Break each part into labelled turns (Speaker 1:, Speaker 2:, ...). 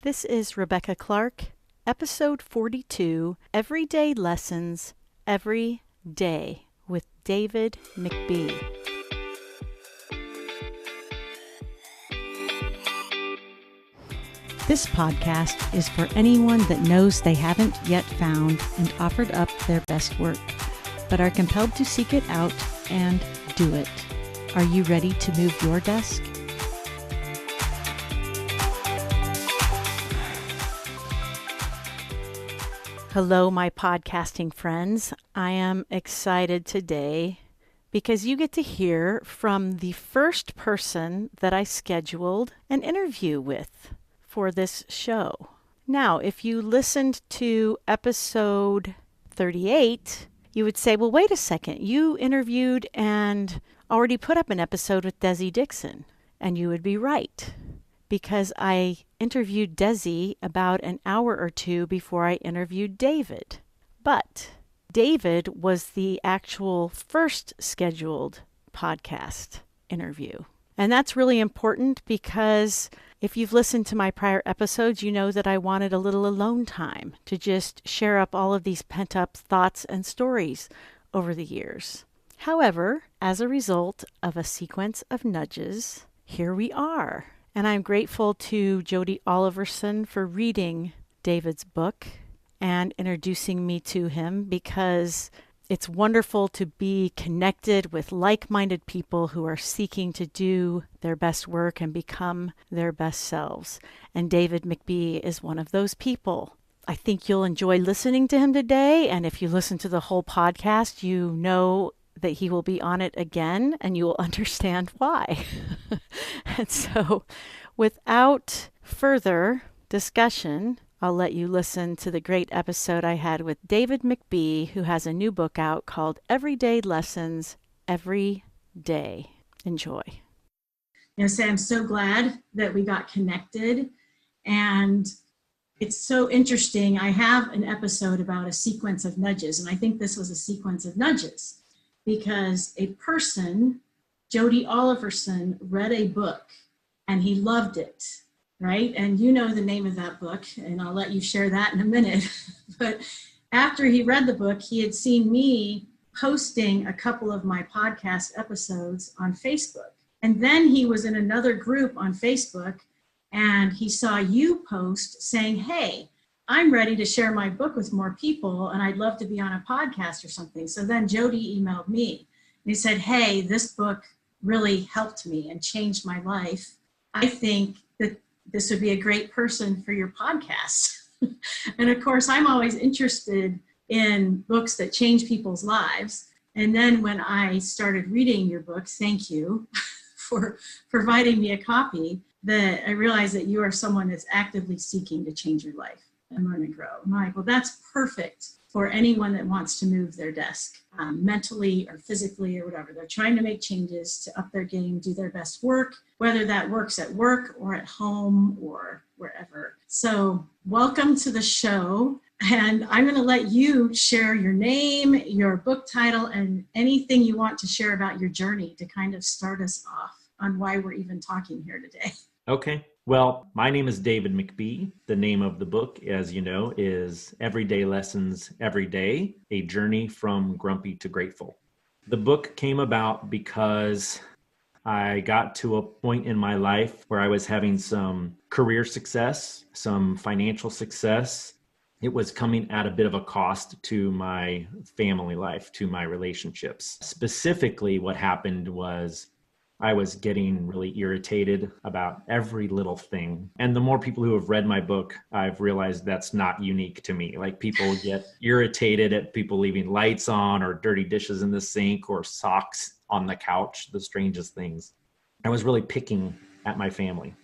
Speaker 1: This is Rebecca Clark, episode 42, Everyday Lessons, Every Day, with David McBee. This podcast is for anyone that knows they haven't yet found and offered up their best work, but are compelled to seek it out and do it. Are you ready to move your desk? Hello, my podcasting friends. I am excited today because you get to hear from the first person that I scheduled an interview with for this show. Now, if you listened to episode 38, you would say, well, wait a second, you interviewed and already put up an episode with Desi Dixon. And you would be right, because I interviewed Desi about an hour or two before I interviewed David. But David was the actual first scheduled podcast interview. And that's really important because if you've listened to my prior episodes, you know that I wanted a little alone time to just share up all of these pent-up thoughts and stories over the years. However, as a result of a sequence of nudges, here we are. And I'm grateful to Jody Oliverson for reading David's book and introducing me to him, because it's wonderful to be connected with like-minded people who are seeking to do their best work and become their best selves. And David McBee is one of those people. I think you'll enjoy listening to him today. And if you listen to the whole podcast, you know that he will be on it again, and you will understand why. And so, without further discussion, I'll let you listen to the great episode I had with David McBee, who has a new book out called Everyday Lessons, Every Day. Enjoy.
Speaker 2: I'm so glad that we got connected, and it's so interesting. I have an episode about a sequence of nudges, and I think this was a sequence of nudges because a person, Jody Oliverson, read a book and he loved it, right? And you know the name of that book, and I'll let you share that in a minute. But after he read the book, he had seen me posting a couple of my podcast episodes on Facebook. And then he was in another group on Facebook, and he saw you post saying, hey, I'm ready to share my book with more people, and I'd love to be on a podcast or something. So then Jody emailed me, and he said, hey, this book really helped me and changed my life. I think that this would be a great person for your podcast. And of course, I'm always interested in books that change people's lives. And then when I started reading your book, thank you for providing me a copy, that I realized that you are someone that's actively seeking to change your life and learn and grow. I'm like, well, that's perfect for anyone that wants to move their desk, mentally or physically or whatever. They're trying to make changes to up their game, do their best work, whether that works at work or at home or wherever. So welcome to the show. And I'm going to let you share your name, your book title, and anything you want to share about your journey to kind of start us off on why we're even talking here today.
Speaker 3: Okay. Well, my name is David McBee. The name of the book, as you know, is Everyday Lessons, Every Day, A Journey from Grumpy to Grateful. The book came about because I got to a point in my life where I was having some career success, some financial success. It was coming at a bit of a cost to my family life, to my relationships. Specifically, what happened was I was getting really irritated about every little thing. And the more people who have read my book, I've realized that's not unique to me. Like, people get irritated at people leaving lights on or dirty dishes in the sink or socks on the couch, the strangest things. I was really picking at my family.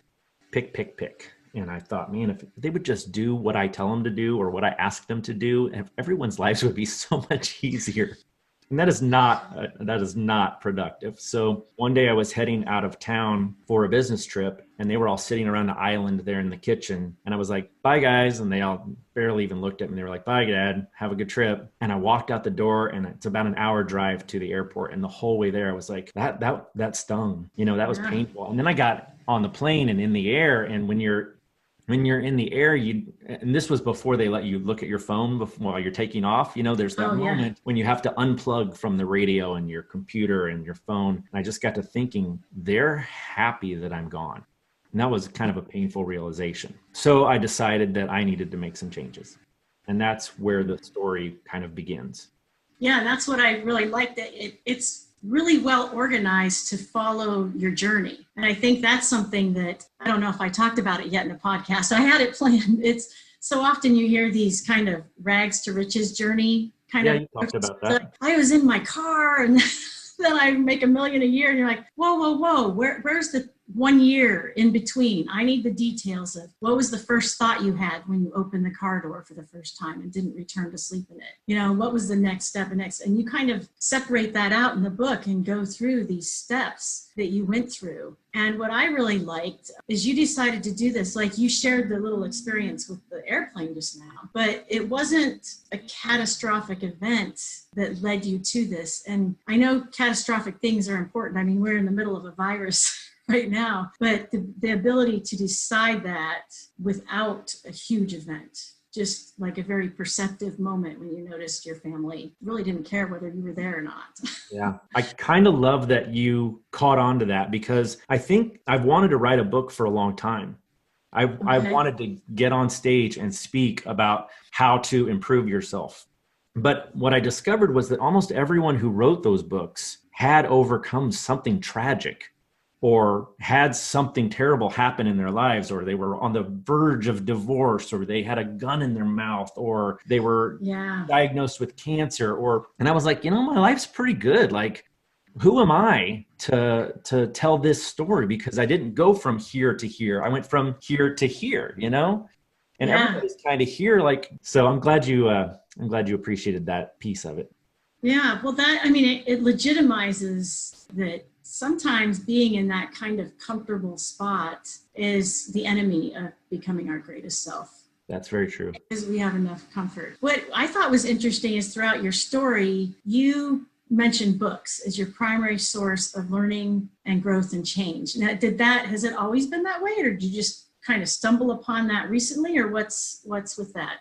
Speaker 3: Pick. And I thought, man, if they would just do what I tell them to do or what I ask them to do, everyone's lives would be so much easier. And that is not productive. So one day I was heading out of town for a business trip, and they were all sitting around the island there in the kitchen. And I was like, bye, guys. And they all barely even looked at me. They were like, bye, Dad. Have a good trip. And I walked out the door, and it's about an hour drive to the airport. And the whole way there, I was like, that stung. That was painful. And then I got on the plane and in the air. And when you're when you're in the air, and this was before they let you look at your phone while you're taking off, there's that moment when you have to unplug from the radio and your computer and your phone. And I just got to thinking, they're happy that I'm gone. And that was kind of a painful realization. So I decided that I needed to make some changes. And that's where the story kind of begins.
Speaker 2: Yeah, that's what I really liked. It's really well organized to follow your journey. And I think that's something that, I don't know if I talked about it yet in the podcast. I had it planned. It's so often you hear these kind of rags to riches journey kind of.
Speaker 3: Yeah, you talked about that.
Speaker 2: Like, I was in my car and then I make $1 million a year. And you're like, whoa. Where's the 1 year in between? I need the details of what was the first thought you had when you opened the car door for the first time and didn't return to sleep in it? What was the next step and you kind of separate that out in the book and go through these steps that you went through. And what I really liked is you decided to do this, like you shared the little experience with the airplane just now, but it wasn't a catastrophic event that led you to this. And I know catastrophic things are important. I mean, we're in the middle of a virus right now, but the ability to decide that without a huge event, just like a very perceptive moment when you noticed your family really didn't care whether you were there or not.
Speaker 3: Yeah, I kind of love that you caught on to that, because I think I've wanted to write a book for a long time. I wanted to get on stage and speak about how to improve yourself. But what I discovered was that almost everyone who wrote those books had overcome something tragic, or had something terrible happen in their lives, or they were on the verge of divorce, or they had a gun in their mouth, or they were diagnosed with cancer, and I was like, my life's pretty good. Like, who am I to tell this story? Because I didn't go from here to here. I went from here to here, and everybody's kind of here. Like, so I'm glad you appreciated that piece of it.
Speaker 2: Yeah. Well, it legitimizes that sometimes being in that kind of comfortable spot is the enemy of becoming our greatest self.
Speaker 3: That's very true.
Speaker 2: Because we have enough comfort. What I thought was interesting is throughout your story, you mentioned books as your primary source of learning and growth and change. Now, has it always been that way, or did you just kind of stumble upon that recently, or what's with that?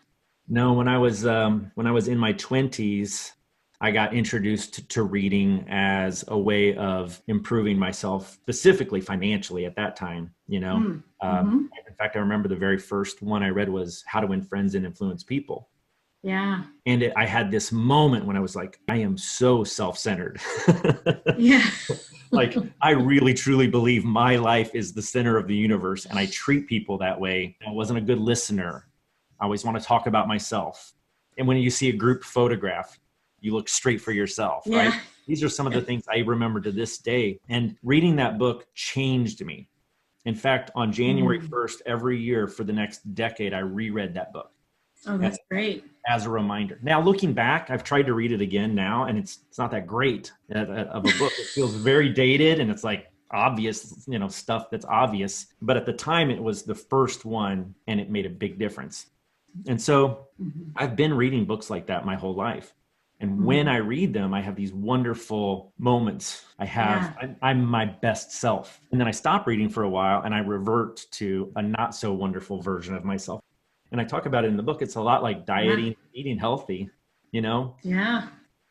Speaker 3: No, when I was in my 20s, I got introduced to reading as a way of improving myself, specifically financially at that time, In fact, I remember the very first one I read was How to Win Friends and Influence People.
Speaker 2: Yeah.
Speaker 3: And I had this moment when I was like, I am so self-centered.
Speaker 2: Yeah.
Speaker 3: Like, I really, truly believe my life is the center of the universe, and I treat people that way. I wasn't a good listener. I always want to talk about myself. And when you see a group photograph, you look straight for yourself, right? These are some of the things I remember to this day. And reading that book changed me. In fact, on January 1st, every year for the next decade, I reread that book.
Speaker 2: Oh, that's great. As
Speaker 3: a reminder. Now, looking back, I've tried to read it again now, and it's not that great of a book. It feels very dated, and it's like obvious, stuff that's obvious. But at the time, it was the first one, and it made a big difference. And so I've been reading books like that my whole life. And when I read them, I have these wonderful moments. I'm my best self. And then I stop reading for a while and I revert to a not so wonderful version of myself. And I talk about it in the book. It's a lot like dieting, eating healthy,
Speaker 2: Yeah.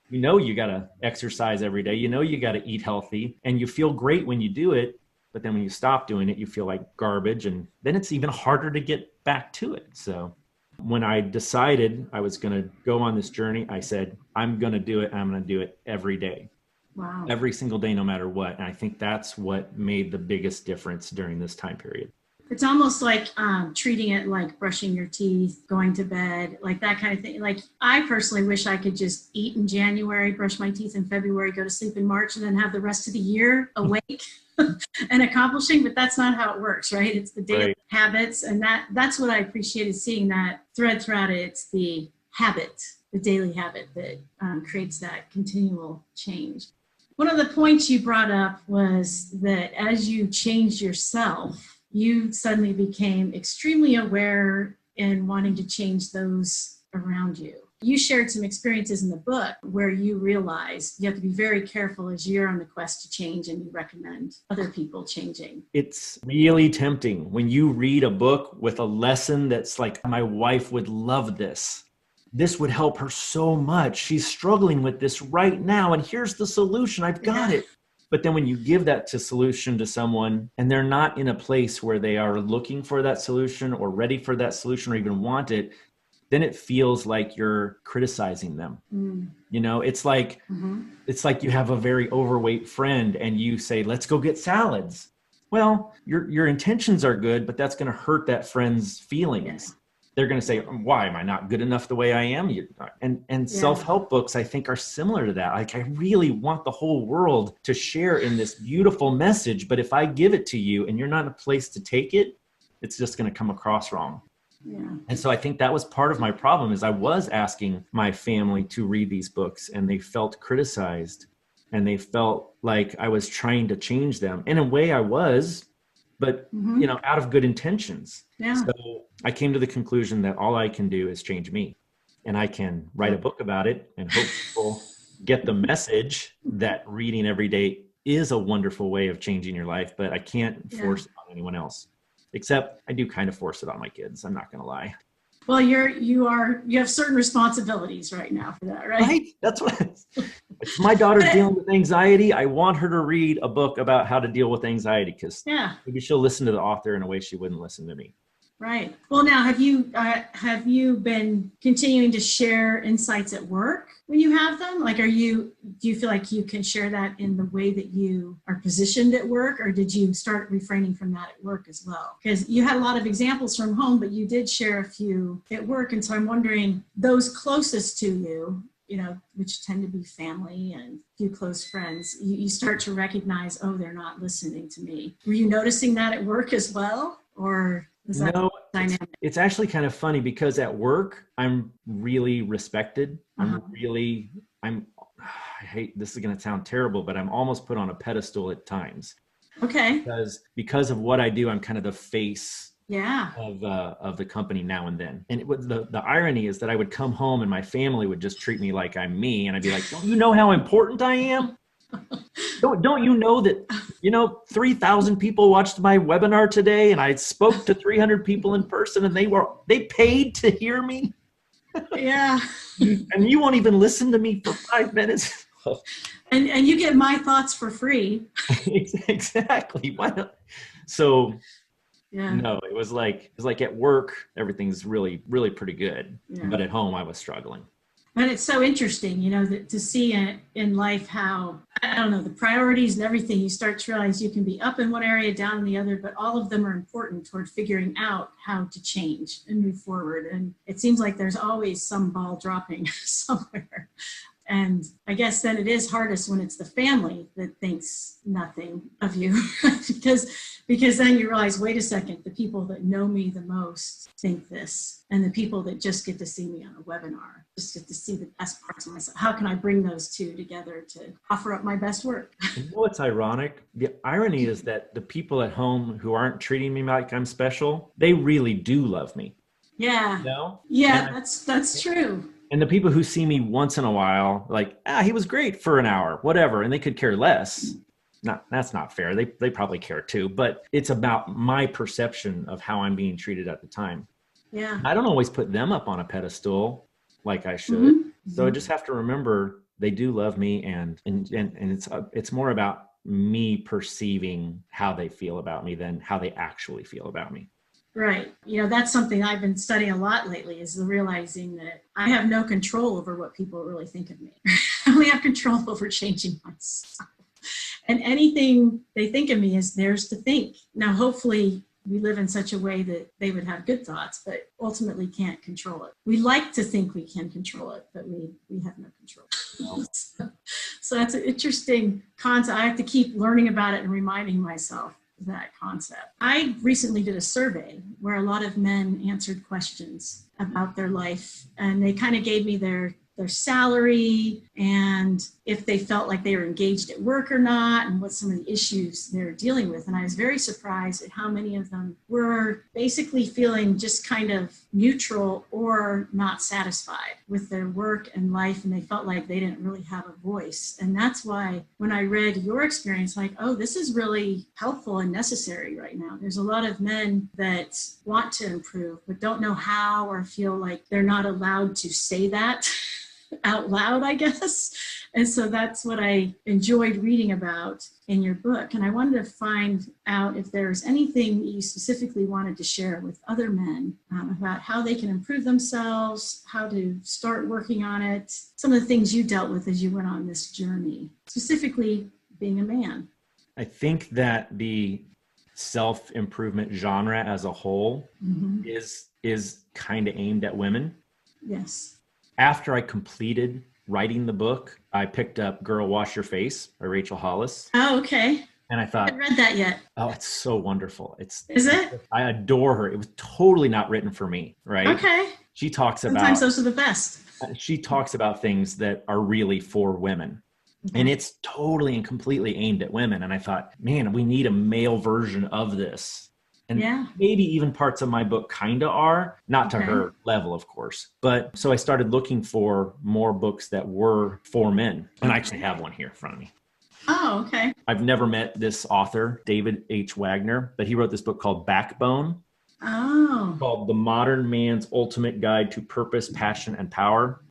Speaker 3: You got to exercise every day. You got to eat healthy, and you feel great when you do it. But then when you stop doing it, you feel like garbage. And then it's even harder to get back to it. So when I decided I was going to go on this journey, I said, I'm going to do it. And I'm going to do it every day.
Speaker 2: Wow.
Speaker 3: Every single day, no matter what. And I think that's what made the biggest difference during this time period.
Speaker 2: It's almost like treating it like brushing your teeth, going to bed, like that kind of thing. Like, I personally wish I could just eat in January, brush my teeth in February, go to sleep in March, and then have the rest of the year awake and accomplishing. But that's not how it works, right? It's the daily habits. And that's what I appreciated seeing that thread throughout it. It's the habit, the daily habit that creates that continual change. One of the points you brought up was that as you changed yourself, you suddenly became extremely aware in wanting to change those around you. You shared some experiences in the book where you realize you have to be very careful as you're on the quest to change, and you recommend other people changing.
Speaker 3: It's really tempting when you read a book with a lesson that's like, my wife would love this. This would help her so much. She's struggling with this right now, and here's the solution. I've got it. But then when you give that solution to someone and they're not in a place where they are looking for that solution or ready for that solution or even want it, then it feels like you're criticizing them. You know, it's like you have a very overweight friend and you say, let's go get salads. Well, your intentions are good, but that's going to hurt that friend's feelings. They're going to say, why am I not good enough the way I am? And self-help books, I think, are similar to that. Like, I really want the whole world to share in this beautiful message, but if I give it to you and you're not in a place to take it, it's just going to come across wrong. And so I think that was part of my problem, is I was asking my family to read these books and they felt criticized and they felt like I was trying to change them. In a way I was, but you know, out of good intentions. So I came to the conclusion that all I can do is change me, and I can write a book about it and hope people get the message that reading every day is a wonderful way of changing your life, but I can't force it on anyone else. Except I do kind of force it on my kids. I'm not going to lie.
Speaker 2: Well, you have certain responsibilities right now for that, right?
Speaker 3: Right. That's what if my daughter's dealing with anxiety, I want her to read a book about how to deal with anxiety, because maybe she'll listen to the author in a way she wouldn't listen to me.
Speaker 2: Right. Well, now, have you been continuing to share insights at work when you have them? Like, do you feel like you can share that in the way that you are positioned at work, or did you start refraining from that at work as well? Because you had a lot of examples from home, but you did share a few at work. And so I'm wondering, those closest to you, you know, which tend to be family and a few close friends, you start to recognize, oh, they're not listening to me. Were you noticing that at work as well? Or no,
Speaker 3: it's actually kind of funny, because at work, I'm really respected. I hate, this is going to sound terrible, but I'm almost put on a pedestal at times.
Speaker 2: Okay.
Speaker 3: Because of what I do, I'm kind of the face
Speaker 2: of
Speaker 3: the company now and then. And the irony is that I would come home and my family would just treat me like I'm me. And I'd be like, don't you know how important I am? Don't you know that, 3,000 people watched my webinar today, and I spoke to 300 people in person, and they paid to hear me?
Speaker 2: Yeah.
Speaker 3: And you won't even listen to me for 5 minutes.
Speaker 2: And you get my thoughts for free.
Speaker 3: Exactly. Why not? So no, it was like at work, everything's really, really pretty good. Yeah. But at home, I was struggling.
Speaker 2: And it's so interesting, that to see in life how, I don't know, the priorities and everything, you start to realize you can be up in one area, down in the other, but all of them are important toward figuring out how to change and move forward. And it seems like there's always some ball dropping somewhere. And I guess then it is hardest when it's the family that thinks nothing of you, because then you realize, wait a second, the people that know me the most think this, and the people that just get to see me on a webinar just get to see the best parts of myself. How can I bring those two together to offer up my best work?
Speaker 3: You know what's ironic? The irony is that the people at home who aren't treating me like I'm special, they really do love me.
Speaker 2: Yeah. That's true.
Speaker 3: And the people who see me once in a while, like, he was great for an hour, whatever, and they could care less. That's not fair. They probably care too, but it's about my perception of how I'm being treated at the time.
Speaker 2: Yeah.
Speaker 3: I don't always put them up on a pedestal like I should. Mm-hmm. So I just have to remember they do love me, and it's more about me perceiving how they feel about me than how they actually feel about me.
Speaker 2: Right. That's something I've been studying a lot lately, is the realizing that I have no control over what people really think of me. I only have control over changing myself. And anything they think of me is theirs to think. Now, hopefully we live in such a way that they would have good thoughts, but ultimately can't control it. We like to think we can control it, but we have no control. So that's an interesting concept. I have to keep learning about it and reminding myself that concept. I recently did a survey where a lot of men answered questions about their life, and they kind of gave me their their salary and if they felt like they were engaged at work or not, and what some of the issues they're dealing with. And I was very surprised at how many of them were basically feeling just kind of neutral or not satisfied with their work and life, and they felt like they didn't really have a voice. And that's why when I read your experience, like, oh, this is really helpful and necessary right now. There's a lot of men that want to improve but don't know how, or feel like they're not allowed to say that out loud, I guess. And so that's what I enjoyed reading about in your book. And I wanted to find out if there's anything you specifically wanted to share with other men about how they can improve themselves, how to start working on it, some of the things you dealt with as you went on this journey, specifically being a man.
Speaker 3: I think that the self-improvement genre as a whole is kind of aimed at women.
Speaker 2: Yes.
Speaker 3: After I completed writing the book, I picked up Girl, Wash Your Face by Rachel Hollis.
Speaker 2: Oh, okay.
Speaker 3: And I
Speaker 2: I
Speaker 3: thought,
Speaker 2: haven't read that yet.
Speaker 3: oh, it's so wonderful.
Speaker 2: Is it?
Speaker 3: I adore her. It was totally not written for me, right?
Speaker 2: Okay.
Speaker 3: She talks
Speaker 2: Sometimes
Speaker 3: about
Speaker 2: those are the best.
Speaker 3: things that are really for women. And it's totally and completely aimed at women. And I thought, man, we need a male version of this. And maybe even parts of my book kind of are, not to her level, of course. But so I started looking for more books that were for men. And I actually have one here in front of me.
Speaker 2: Oh, okay.
Speaker 3: I've never met this author, David H. Wagner, but he wrote this book called Backbone.
Speaker 2: Oh.
Speaker 3: Called The Modern Man's Ultimate Guide to Purpose, Passion, and Power.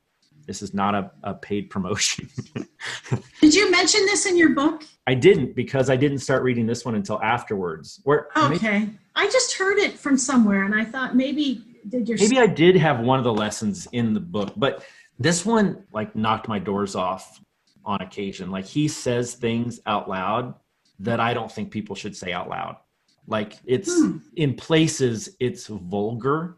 Speaker 3: This is not a paid promotion.
Speaker 2: Did you mention this in your book?
Speaker 3: I didn't, because I didn't start reading this one until afterwards.
Speaker 2: Okay. I just heard it from somewhere and I thought maybe
Speaker 3: I did have one of the lessons in the book, but this one like knocked my doors off on occasion. Like he says things out loud that I don't think people should say out loud. Like it's in places it's vulgar,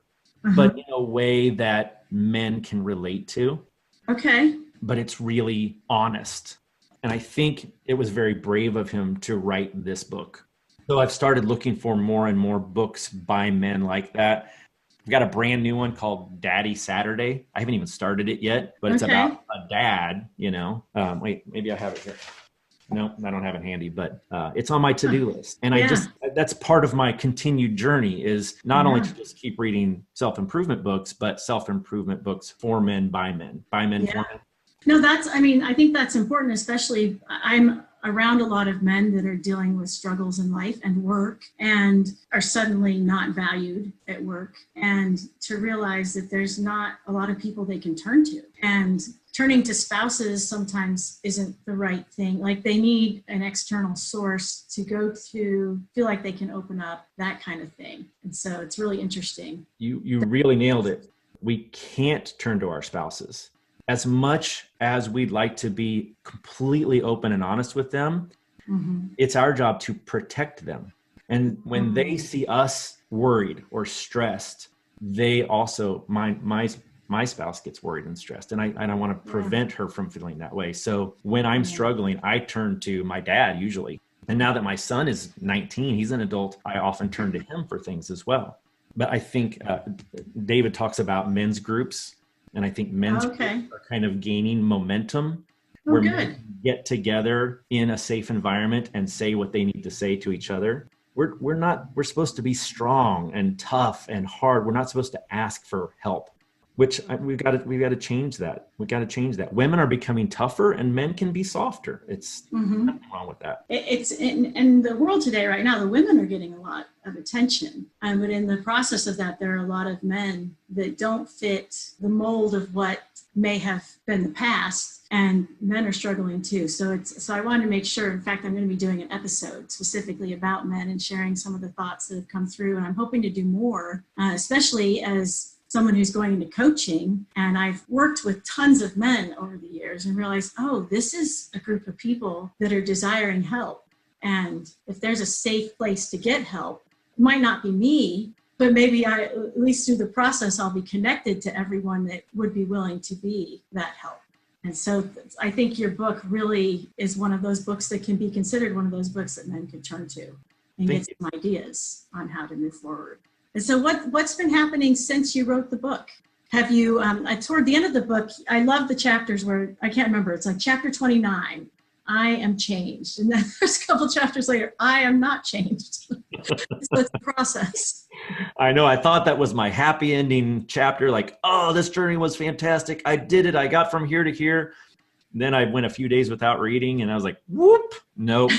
Speaker 3: but in a way that men can relate to.
Speaker 2: Okay.
Speaker 3: But it's really honest. And I think it was very brave of him to write this book. So I've started looking for more and more books by men like that. I've got a brand new one called Daddy Saturday. I haven't even started it yet, but it's about a dad, wait, maybe I have it here. No, I don't have it handy, but it's on my to-do list. And that's part of my continued journey is not only to just keep reading self-improvement books, but self-improvement books for men, by men, for men.
Speaker 2: No, I think that's important, especially I'm around a lot of men that are dealing with struggles in life and work and are suddenly not valued at work, and to realize that there's not a lot of people they can turn to. And turning to spouses sometimes isn't the right thing. Like they need an external source to go to, feel like they can open up, that kind of thing. And so it's really interesting.
Speaker 3: You really nailed it. We can't turn to our spouses. As much as we'd like to be completely open and honest with them, it's our job to protect them. And when they see us worried or stressed, they also, my spouse gets worried and stressed, and I want to prevent her from feeling that way. So when I'm struggling, I turn to my dad usually. And now that my son is 19, he's an adult, I often turn to him for things as well. But I think David talks about men's groups, and I think men's groups are kind of gaining momentum where men get together in a safe environment and say what they need to say to each other. We're supposed to be strong and tough and hard. We're not supposed to ask for help. Which we've got to change that. We've got to change that. Women are becoming tougher and men can be softer. It's nothing wrong with that.
Speaker 2: It's in the world today right now, the women are getting a lot of attention. But in the process of that, there are a lot of men that don't fit the mold of what may have been the past, and men are struggling too. So I wanted to make sure, in fact, I'm going to be doing an episode specifically about men and sharing some of the thoughts that have come through. And I'm hoping to do more, especially as someone who's going into coaching, and I've worked with tons of men over the years and realized, oh, this is a group of people that are desiring help. And if there's a safe place to get help, it might not be me, but maybe at least through the process, I'll be connected to everyone that would be willing to be that help. And so I think your book really is one of those books that can be considered one of those books that men can turn to and get some ideas on how to move forward. And so what's been happening since you wrote the book? Have you, toward the end of the book, I love the chapters where, I can't remember, it's like chapter 29, I am changed. And then there's a couple chapters later, I am not changed. So it's a process.
Speaker 3: I know. I thought that was my happy ending chapter. Like, oh, this journey was fantastic. I did it. I got from here to here. Then I went a few days without reading and I was like, whoop, nope,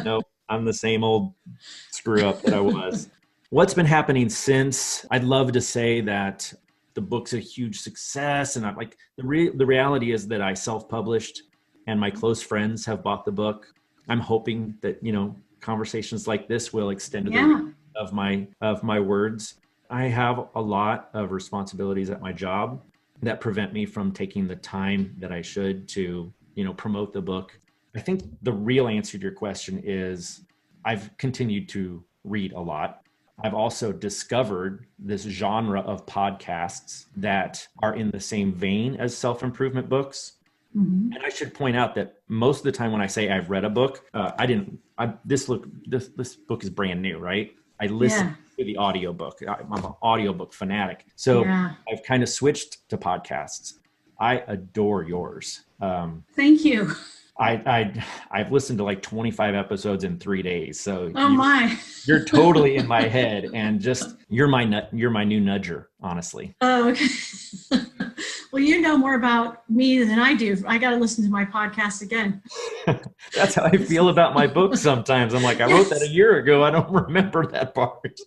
Speaker 3: nope. I'm the same old screw up that I was. What's been happening since? I'd love to say that the book's a huge success. And I'm like, the reality is that I self-published and my close friends have bought the book. I'm hoping that, conversations like this will extend to the reach of my words. I have a lot of responsibilities at my job that prevent me from taking the time that I should to, promote the book. I think the real answer to your question is I've continued to read a lot. I've also discovered this genre of podcasts that are in the same vein as self-improvement books. Mm-hmm. And I should point out that most of the time when I say I've read a book, this book is brand new, right? I listen to the audiobook. I'm an audiobook fanatic. So I've kind of switched to podcasts. I adore yours.
Speaker 2: Thank you.
Speaker 3: I've listened to like 25 episodes in 3 days. So
Speaker 2: you're
Speaker 3: totally in my head, and just you're my new nudger, honestly.
Speaker 2: Oh, okay. Well, you know more about me than I do. I got to listen to my podcast again.
Speaker 3: That's how I feel about my book sometimes. I'm like, I wrote that a year ago. I don't remember that part.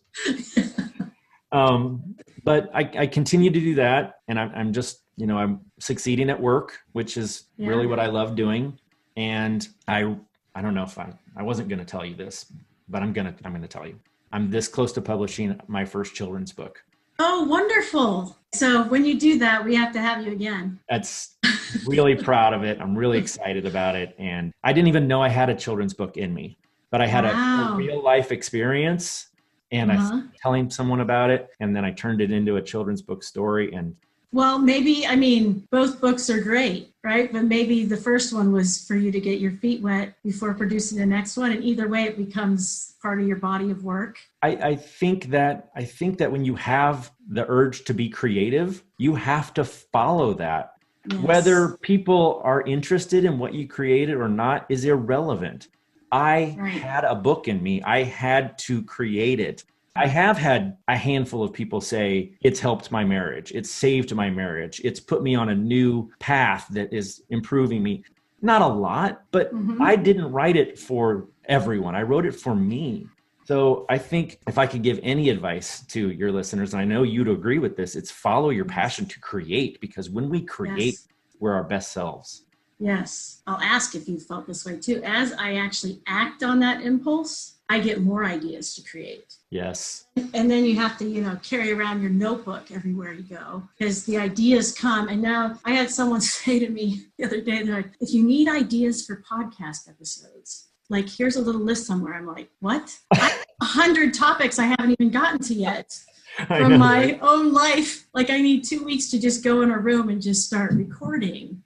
Speaker 3: But I continue to do that, and I'm just, I'm succeeding at work, which is really what I love doing. And I don't know if I wasn't going to tell you this, but I'm going to tell you. I'm this close to publishing my first children's book.
Speaker 2: Oh, wonderful. So when you do that, we have to have you again.
Speaker 3: That's really proud of it. I'm really excited about it. And I didn't even know I had a children's book in me, but I had a real life experience, and I was telling someone about it. And then I turned it into a children's book story. And
Speaker 2: well, maybe, both books are great, right? But maybe the first one was for you to get your feet wet before producing the next one. And either way, it becomes part of your body of work.
Speaker 3: I think that when you have the urge to be creative, you have to follow that. Yes. Whether people are interested in what you created or not is irrelevant. I had a book in me. I had to create it. I have had a handful of people say it's helped my marriage. It's saved my marriage. It's put me on a new path that is improving me. Not a lot, but I didn't write it for everyone. I wrote it for me. So I think if I could give any advice to your listeners, and I know you'd agree with this, it's follow your passion to create, because when we create, we're our best selves.
Speaker 2: Yes. I'll ask if you felt this way too. As I actually act on that impulse, I get more ideas to create.
Speaker 3: Yes.
Speaker 2: And then you have to, carry around your notebook everywhere you go, because the ideas come. And now I had someone say to me the other day, they're like, if you need ideas for podcast episodes, like, here's a little list somewhere. I'm like, what? 100 topics I haven't even gotten to yet from my own life. Like, I need 2 weeks to just go in a room and just start recording.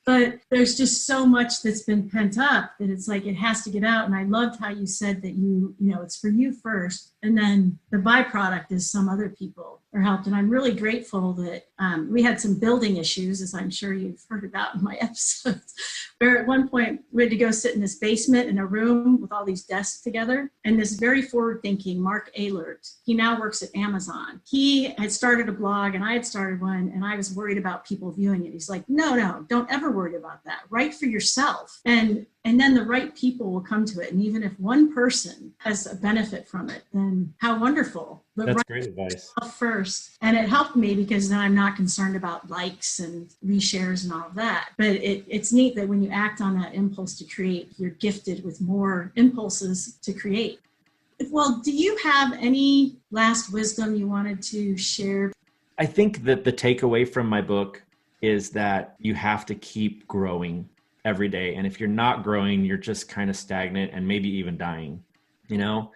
Speaker 2: But there's just so much that's been pent up that it's like it has to get out. And I loved how you said that it's for you first, and then the byproduct is some other people are helped. And I'm really grateful that we had some building issues, as I'm sure you've heard about in my episodes, where at one point we had to go sit in this basement in a room with all these desks together. And this very forward-thinking Mark Ehlert, he now works at Amazon. He had started a blog and I had started one, and I was worried about people viewing it. He's like, no, don't ever worry about that. Write for yourself. And then the right people will come to it. And even if one person has a benefit from it, then how wonderful. But
Speaker 3: that's great advice.
Speaker 2: First. And it helped me because then I'm not concerned about likes and reshares and all of that. But it's neat that when you act on that impulse to create, you're gifted with more impulses to create. Well, do you have any last wisdom you wanted to share?
Speaker 3: I think that the takeaway from my book is that you have to keep growing every day. And if you're not growing, you're just kind of stagnant and maybe even dying, And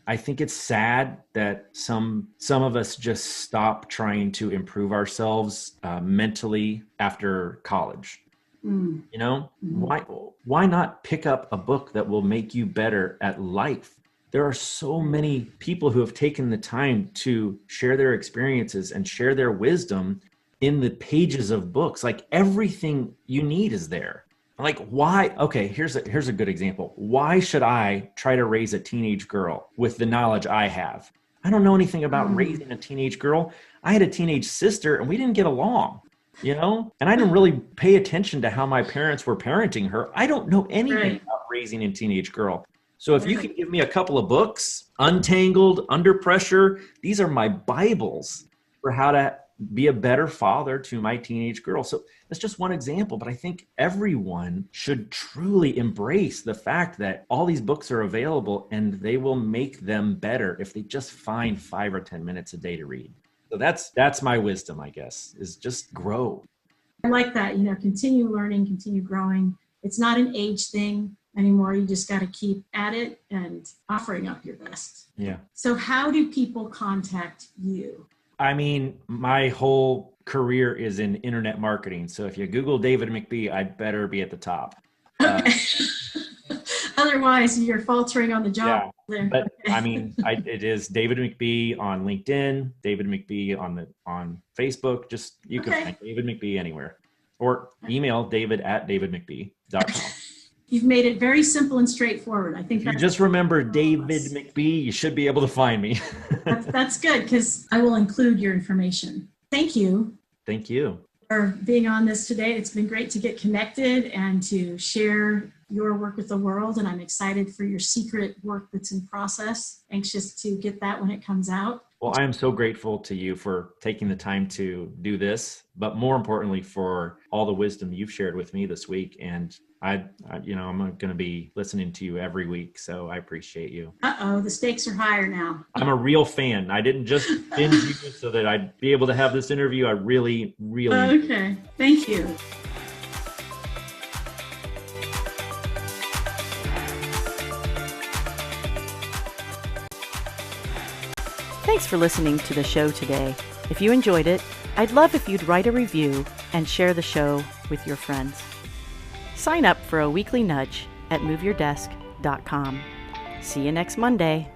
Speaker 3: I think it's sad that some of us just stop trying to improve ourselves mentally after college. Why not pick up a book that will make you better at life? there are so many people who have taken the time to share their experiences and share their wisdom in the pages of books. Like everything you need is there. Like why? Okay, here's a good example. Why should I try to raise a teenage girl with the knowledge I have? I don't know anything about raising a teenage girl. I had a teenage sister and we didn't get along, and I didn't really pay attention to how my parents were parenting her. I don't know anything about raising a teenage girl. So if you could give me a couple of books, Untangled, Under Pressure, these are my Bibles for how to be a better father to my teenage girl. So that's just one example, but I think everyone should truly embrace the fact that all these books are available and they will make them better if they just find 5 or 10 minutes a day to read. So that's my wisdom, I guess, is just grow.
Speaker 2: I like that, continue learning, continue growing. It's not an age thing anymore. You just got to keep at it and offering up your best.
Speaker 3: Yeah.
Speaker 2: So how do people contact you?
Speaker 3: I mean, my whole career is in internet marketing. So if you Google David McBee, I'd better be at the top.
Speaker 2: Okay. Otherwise, you're faltering on the job.
Speaker 3: Yeah, but I mean, it is David McBee on LinkedIn, David McBee on Facebook. Just you can find David McBee anywhere, or email david@davidmcbee.com.
Speaker 2: You've made it very simple and straightforward. I think
Speaker 3: if you just remember David McBee, you should be able to find me.
Speaker 2: That's good, because I will include your information. Thank you.
Speaker 3: Thank you
Speaker 2: for being on this today. It's been great to get connected and to share your work with the world. And I'm excited for your secret work that's in process. Anxious to get that when it comes out.
Speaker 3: Well, I am so grateful to you for taking the time to do this, but more importantly, for all the wisdom you've shared with me this week. And I'm going to be listening to you every week. So I appreciate you.
Speaker 2: The stakes are higher now.
Speaker 3: I'm a real fan. I didn't just binge you so that I'd be able to have this interview. I really, really.
Speaker 2: Okay. Thank you.
Speaker 1: Thanks for listening to the show today. If you enjoyed it, I'd love if you'd write a review and share the show with your friends. Sign up for a weekly nudge at moveyourdesk.com. See you next Monday.